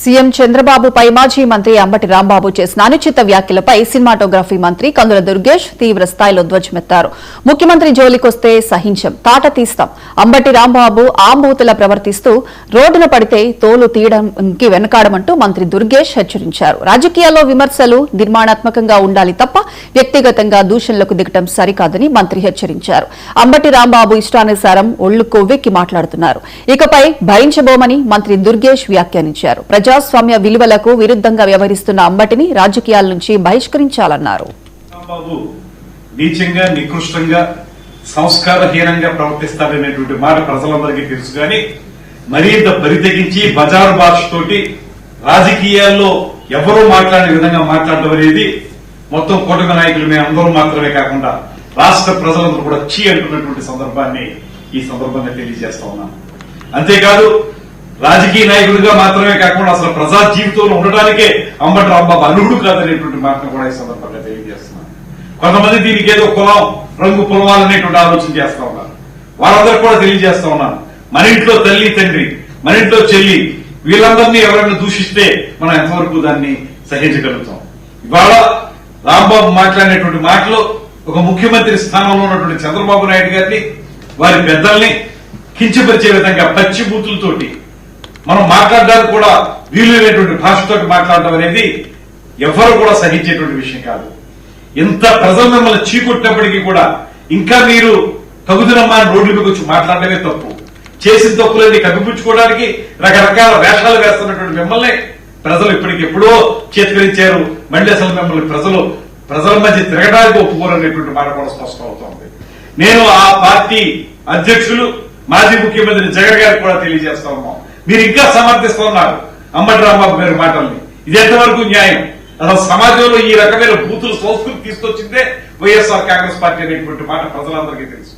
CM చంద్రబాబుపై మాజీ మంత్రి అంబటి రాంబాబు చేసిన అనుచిత వ్యాఖ్యలపై సినిమాటోగ్రఫీ మంత్రి కందుల దుర్గేష్ తీవ్ర స్థాయిలో ధ్వజమెత్తారు. ముఖ్యమంత్రి జోలికొస్తే సహించం, తాట తీస్తాం. అంబటి రాంబాబు ఆంబూతులా ప్రవర్తిస్తూ రోడ్డున పడితే తోలు తీయడానికి వెనకాడమంటూ మంత్రి దుర్గేష్ హెచ్చరించారు. రాజకీయాల్లో విమర్శలు నిర్మాణాత్మకంగా ఉండాలి తప్ప వ్యక్తిగతంగా దూషణలకు దిగటం సరికాదని మంత్రి హెచ్చరించారు. అంబటి రాంబాబు ఇష్టానుసారం ఒళ్లు కొవ్వెక్కి మాట్లాడుతున్నారు. ఇకపై భరించబోమని మంత్రి దుర్గేష్ వ్యాఖ్యానించారు. ప్రజాస్వామ్య విలువలకు విరుద్ధంగా వ్యవహరిస్తున్న అంబటిని రాజకీయాల నుంచి బహిష్కరించాలన్నారు. నీచంగా, నికృష్టంగా, సంస్కారహీనంగా ప్రవర్తిస్తారనేటువంటి మాట ప్రజలందరికీ తెలుసు. కానీ మరింత బరితెగించి బజారు భాషతోటి రాజకీయాల్లో ఎవరూ మాట్లాడే విధంగా మాట్లాడడం అనేది మొత్తం కూటమి నాయకులు మేము అందరూ మాత్రమే కాకుండా రాష్ట్ర ప్రజలందరూ కూడా చీ అంటున్నటువంటి సందర్భాన్ని ఈ సందర్భంగా తెలియజేస్తా ఉన్నాను. అంతేకాదు రాజకీయ నాయకుడిగా మాత్రమే కాకుండా అసలు ప్రజా జీవితంలో ఉండడానికే అంబటి రాంబాబు అర్హుడు కాదనేటువంటి మాటను కూడా ఈ సందర్భంగా తెలియజేస్తున్నాను. కొంతమంది దీనికి ఏదో కులం, రంగు పొలవాలనేటువంటి ఆలోచన చేస్తా ఉన్నారు. వాళ్ళందరూ కూడా తెలియజేస్తా ఉన్నాను, మన ఇంట్లో తల్లి, తండ్రి, మన ఇంట్లో చెల్లి, వీళ్ళందరినీ ఎవరైనా దూషిస్తే మనం ఎంతవరకు దాన్ని సహించగలుగుతాం. ఇవాళ రాంబాబు మాట్లాడినటువంటి మాటలు ఒక ముఖ్యమంత్రి స్థానంలో ఉన్నటువంటి చంద్రబాబు నాయుడు గారిని, వారి పెద్దల్ని కించపరిచే విధంగా పచ్చి బూతులతోటి మనం మాట్లాడడానికి కూడా వీలులేనటువంటి భాషతో మాట్లాడడం అనేది ఎవరు కూడా సహించేటువంటి విషయం కాదు. ఇంత ప్రజలు మిమ్మల్ని చీకొట్టినప్పటికీ కూడా ఇంకా మీరు తగుదనమ్మా రోడ్ల మీద వచ్చి మాట్లాడడమే తప్పు. చేసిన తప్పులన్నీ కప్పిపుచ్చుకోవడానికి రకరకాల వేషాలు వేస్తున్నటువంటి మిమ్మల్ని ప్రజలు ఇప్పటికెప్పుడో చేత్కరించారు. మళ్ళీ అసలు మిమ్మల్ని ప్రజల మధ్య తిరగడానికి ఒప్పుకోరనేటువంటి మాట కూడా స్పష్టం అవుతోంది. నేను ఆ పార్టీ అధ్యక్షులు మాజీ ముఖ్యమంత్రి జగన్ గారికి కూడా తెలియజేస్తా ఉన్నాం, మీరు ఇంకా సమర్థిస్తున్నారు అంబటి రాంబాబు గారి మాటల్ని. ఇది ఎంతవరకు న్యాయం? అసలు సమాజంలో ఈ రకమైన బూతుల సంస్కృతి తీసుకొచ్చిందే వైఎస్ఆర్ కాంగ్రెస్ పార్టీ అనేటువంటి మాట ప్రజలందరికీ తెలుసు.